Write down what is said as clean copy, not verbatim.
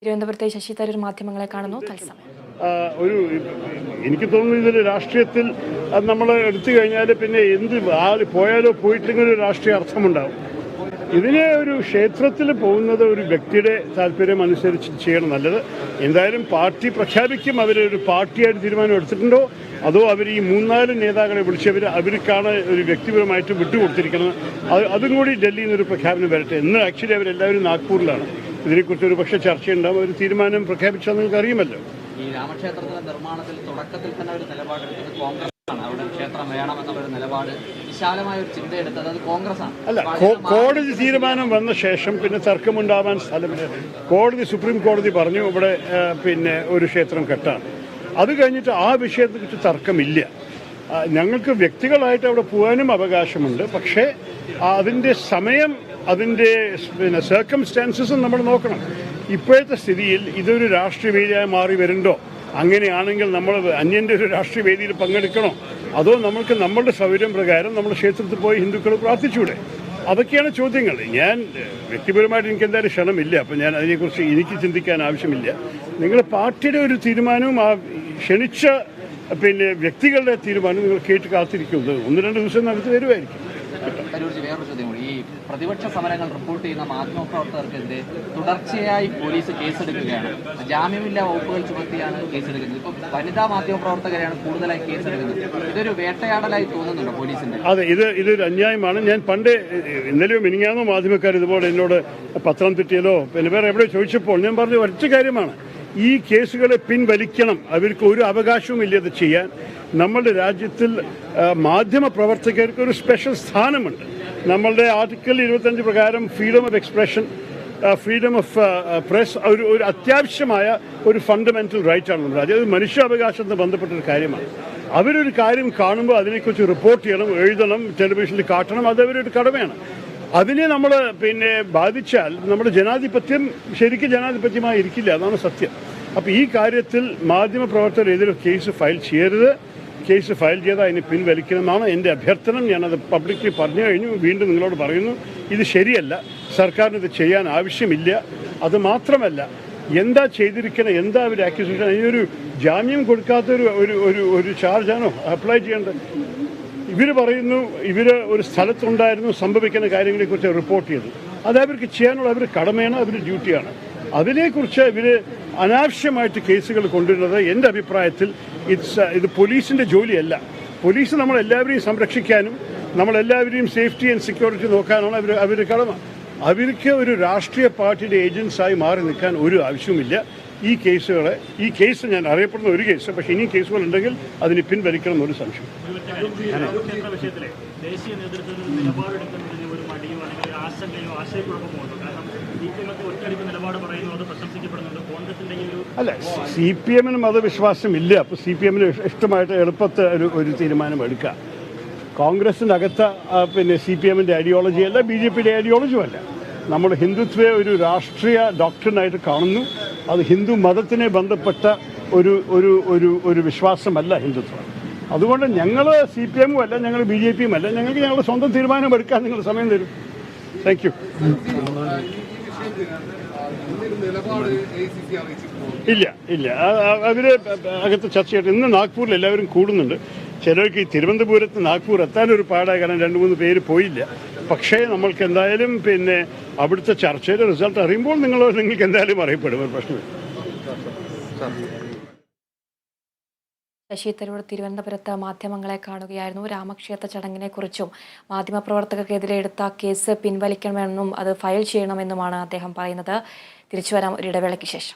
തിരുവനന്തപുരത്തെ ശശി തരൂർ മാധ്യമങ്ങളെ കാണുന്നു തത്സമയം. എനിക്ക് തോന്നുന്നു ഇതിൽ രാഷ്ട്രീയത്തിൽ നമ്മൾ എടുത്തു കഴിഞ്ഞാൽ പിന്നെ എന്ത് പോയാലോ പോയിട്ടില്ലെങ്കിൽ ഒരു രാഷ്ട്രീയ അർത്ഥമുണ്ടാവും. ഇതിനെ ഒരു ക്ഷേത്രത്തിൽ പോകുന്നത് ഒരു വ്യക്തിയുടെ താല്പര്യം അനുസരിച്ച് ചെയ്യണം നല്ലത്. എന്തായാലും പാർട്ടി പ്രഖ്യാപിക്കും. അവരൊരു പാർട്ടിയായിട്ട് തീരുമാനം എടുത്തിട്ടുണ്ടോ അതോ അവർ ഈ 3-4 നേതാക്കളെ വിളിച്ചവർ അവർക്കാണ് ഒരു വ്യക്തിപരമായിട്ട് വിട്ടുകൊടുത്തിരിക്കുന്നത്. അതും കൂടി ഡൽഹിയിൽ നിന്നൊരു പ്രഖ്യാപനം വരട്ടെ. ഇന്ന് ആക്ച്വലി അവരെല്ലാവരും നാഗ്പൂരിലാണ്. ഇതിനെക്കുറിച്ച് ഒരു പക്ഷേ ചർച്ചയുണ്ടാവും. ഒരു തീരുമാനം പ്രഖ്യാപിച്ചാൽ നിങ്ങൾക്ക് അറിയുമല്ലോ. ഈ രാമക്ഷേത്രത്തിന്റെ നിർമ്മാണത്തിൽ തുടക്കത്തിൽ തന്നെ ഒരു നിലപാടെടുത്തത് കോൺഗ്രസ് ആണ്. അവിടെ ക്ഷേത്രം വേണമെന്നുള്ളൊരു നിലപാട് വിശാലമായ ഒരു ചിന്ത എടുത്തത് അത് കോൺഗ്രസ് ആണ്. അല്ല, കോടതി തീരുമാനം വന്ന ശേഷം പിന്നെ തർക്കമുണ്ടാവാൻ സ്ഥലമില്ല. സുപ്രീം കോടതി പറഞ്ഞു ഇവിടെ പിന്നെ ഒരു ക്ഷേത്രം കെട്ടാണ്. അത് കഴിഞ്ഞിട്ട് ആ വിഷയത്തെക്കുറിച്ച് തർക്കമില്ല. ഞങ്ങൾക്ക് വ്യക്തികളായിട്ട് അവിടെ പോകാനും അവകാശമുണ്ട്. പക്ഷേ അതിൻ്റെ സമയം, അതിൻ്റെ പിന്നെ സർക്കംസ്റ്റാൻസസും നമ്മൾ നോക്കണം. ഇപ്പോഴത്തെ സ്ഥിതിയിൽ ഇതൊരു രാഷ്ട്രീയ വേദിയായി മാറി വരുന്നുണ്ടോ? അങ്ങനെയാണെങ്കിൽ നമ്മൾ അന്യൻ്റെ ഒരു രാഷ്ട്രീയ വേദിയിൽ പങ്കെടുക്കണോ? അതോ നമ്മൾക്ക് നമ്മളുടെ സൗകര്യം പ്രകാരം നമ്മൾ ക്ഷേത്രത്തിൽ പോയി ഹിന്ദുക്കൾ പ്രാർത്ഥിച്ചൂടെ? അതൊക്കെയാണ് ചോദ്യങ്ങൾ. ഞാൻ വ്യക്തിപരമായിട്ട് എനിക്ക് എന്തായാലും ക്ഷണമില്ല. അപ്പം ഞാൻ അതിനെക്കുറിച്ച് എനിക്ക് ചിന്തിക്കാൻ ആവശ്യമില്ല. നിങ്ങൾ പാർട്ടിയുടെ ഒരു തീരുമാനവും ആ ക്ഷണിച്ച പിന്നെ വ്യക്തികളുടെ തീരുമാനം നിങ്ങൾ കേട്ട് കാത്തിരിക്കുന്നത് 1-2 ദിവസം നടത്തി വരുമായിരിക്കും. വേറൊരു ചോദ്യം കൂടി. ഈ പ്രതിപക്ഷ സമരങ്ങൾ റിപ്പോർട്ട് ചെയ്യുന്ന മാധ്യമപ്രവർത്തകർക്കെതിരെ തുടർച്ചയായി പോലീസ് കേസെടുക്കുകയാണ്. ജാമ്യമില്ലാ വകുപ്പുകൾ ചുമത്തിയാണ് കേസെടുക്കുന്നത്. ഇപ്പം വനിതാ മാധ്യമപ്രവർത്തകരെയാണ് കൂടുതലായി കേസെടുക്കുന്നത്. ഇതൊരു വേട്ടയാടലായി തോന്നുന്നുണ്ടോ പോലീസിന്റെ? അതെ, ഇതൊരു അന്യായമാണ്. ഞാൻ പണ്ട് ഇന്നലെയോ മിനിങ്ങാന്നോ മാധ്യമക്കാർ ഇതുപോലെ എന്നോട് പത്തനംതിട്ടയിലോ പിന്നെ വേറെ എവിടെ ചോദിച്ചപ്പോൾ ഞാൻ പറഞ്ഞ ഒറ്റ കാര്യമാണ്, ഈ കേസുകളെ പിൻവലിക്കണം. അവർക്ക് ഒരു അവകാശവും ഇല്ല ഇത് ചെയ്യാൻ. നമ്മളുടെ രാജ്യത്തിൽ മാധ്യമ പ്രവർത്തകർക്ക് ഒരു സ്പെഷ്യൽ സ്ഥാനമുണ്ട്. നമ്മളുടെ ആർട്ടിക്കിൾ 25 പ്രകാരം freedom of expression, freedom of press ഒരു അത്യാവശ്യമായ ഒരു ഫണ്ടമെന്റൽ റൈറ്റ് ആണ് നമ്മുടെ രാജ്യം. അത് മനുഷ്യാവകാശത്തിന് ബന്ധപ്പെട്ടൊരു കാര്യമാണ്. അവരൊരു കാര്യം കാണുമ്പോൾ അതിനെക്കുറിച്ച് റിപ്പോർട്ട് ചെയ്യണം, എഴുതണം, ടെലിവിഷനിൽ കാട്ടണം. അത് അവരൊരു കടമയാണ്. അതിനെ നമ്മൾ പിന്നെ ബാധിച്ചാൽ നമ്മുടെ ജനാധിപത്യം ശരിക്കും ജനാധിപത്യമായി ഇരിക്കില്ല. അതാണ് സത്യം. അപ്പോൾ ഈ കാര്യത്തിൽ മാധ്യമപ്രവർത്തകരെതിരെ കേസ് ഫയൽ ചെയ്യരുത്. കേസ് ഫയൽ ചെയ്താൽ അതിനെ പിൻവലിക്കണമെന്നാണ് എൻ്റെ അഭ്യർത്ഥന. ഞാനത് പബ്ലിക്കലി പറഞ്ഞു കഴിഞ്ഞു. വീണ്ടും നിങ്ങളോട് പറയുന്നു, ഇത് ശരിയല്ല. സർക്കാരിന് ഇത് ചെയ്യാൻ ആവശ്യമില്ല. അത് മാത്രമല്ല, എന്താ ചെയ്തിരിക്കണം, എന്താ അവർ അക്യൂസേഷൻ, അതിനൊരു ജാമ്യം കൊടുക്കാത്തൊരു ഒരു ചാർജാണോ അപ്ലൈ ചെയ്യേണ്ടത്? ഇവർ പറയുന്നു ഇവർ ഒരു സ്ഥലത്തുണ്ടായിരുന്നു, സംഭവിക്കുന്ന കാര്യങ്ങളെക്കുറിച്ച് റിപ്പോർട്ട് ചെയ്തു. അത് അവർക്ക് ചെയ്യാനുള്ള അവർ കടമയാണ്, അവർ ഡ്യൂട്ടിയാണ്. അതിനെക്കുറിച്ച് ഇവർ അനാവശ്യമായിട്ട് കേസുകൾ കൊണ്ടുവരുന്നത് എൻ്റെ അഭിപ്രായത്തിൽ ഇത് പോലീസിൻ്റെ ജോലിയല്ല. പോലീസ് നമ്മളെല്ലാവരെയും സംരക്ഷിക്കാനും നമ്മളെല്ലാവരെയും സേഫ്റ്റി ആൻഡ് സെക്യൂരിറ്റി നോക്കാനാണ് അവരുടെ കടമ. അവർക്ക് ഒരു രാഷ്ട്രീയ പാർട്ടിയുടെ ഏജൻസായി മാറി നിൽക്കാൻ ഒരു ആവശ്യവുമില്ല. ഈ കേസ് ഞാൻ അറിയപ്പെടുന്ന ഒരു കേസ്, പക്ഷേ ഇനി കേസുകൾ ഉണ്ടെങ്കിൽ അതിന് പിൻവലിക്കണം എന്നൊരു സംശയം. അല്ല, CPM-ന് മതവിശ്വാസമില്ല. അപ്പോൾ CPM-ന് ഇഷ്ടമായിട്ട് എളുപ്പത്തെ ഒരു തീരുമാനം എടുക്കുക. കോൺഗ്രസിൻ്റെ അകത്ത് പിന്നെ CPM-ന്റെ ഐഡിയോളജി അല്ല, BJP-യുടെ ഐഡിയോളജിയും അല്ല. നമ്മൾ ഹിന്ദുത്വയെ ഒരു രാഷ്ട്രീയ ഡോക്ട്രിനായിട്ട് കാണുന്നു. അത് ഹിന്ദു മതത്തിനെ ബന്ധപ്പെട്ട ഒരു വിശ്വാസമല്ല ഹിന്ദുത്വം. അതുകൊണ്ട് ഞങ്ങൾ CPM-ഉം അല്ല, ഞങ്ങൾ BJP-യും അല്ല. ഞങ്ങൾക്ക് ഞങ്ങളുടെ സ്വന്തം തീരുമാനം എടുക്കാൻ നിങ്ങൾ സമയം തരും. Thank you. ഇല്ല അവർ അകത്ത് ചർച്ച ചെയ്യട്ടെ. ഇന്ന് നാഗ്പൂരിൽ എല്ലാവരും കൂടുന്നുണ്ട്. ചിലർക്ക് ഈ തിരുവനന്തപുരത്ത് നാഗ്പൂർ എത്താനൊരു പാടായ കാരണം 2-3 പേര് പോയില്ല. പക്ഷേ നമ്മൾക്ക് എന്തായാലും പിന്നെ അവിടുത്തെ ചർച്ചയുടെ റിസൾട്ട് അറിയുമ്പോൾ നിങ്ങൾക്ക് എന്തായാലും അറിയപ്പെടും. ഒരു പ്രശ്നമില്ല. ശശി തരൂർ തിരുവനന്തപുരത്ത് മാധ്യമങ്ങളെ കാണുകയായിരുന്നു. രാമക്ഷേത്ര ചടങ്ങിനെക്കുറിച്ചും മാധ്യമപ്രവർത്തകർക്കെതിരെ എടുത്ത കേസ് പിൻവലിക്കണമെന്നും അത് ഫയൽ ചെയ്യണമെന്നുമാണ് അദ്ദേഹം പറയുന്നത്. തിരിച്ചു വരാം ഒരു ഇടവേളയ്ക്ക് ശേഷം.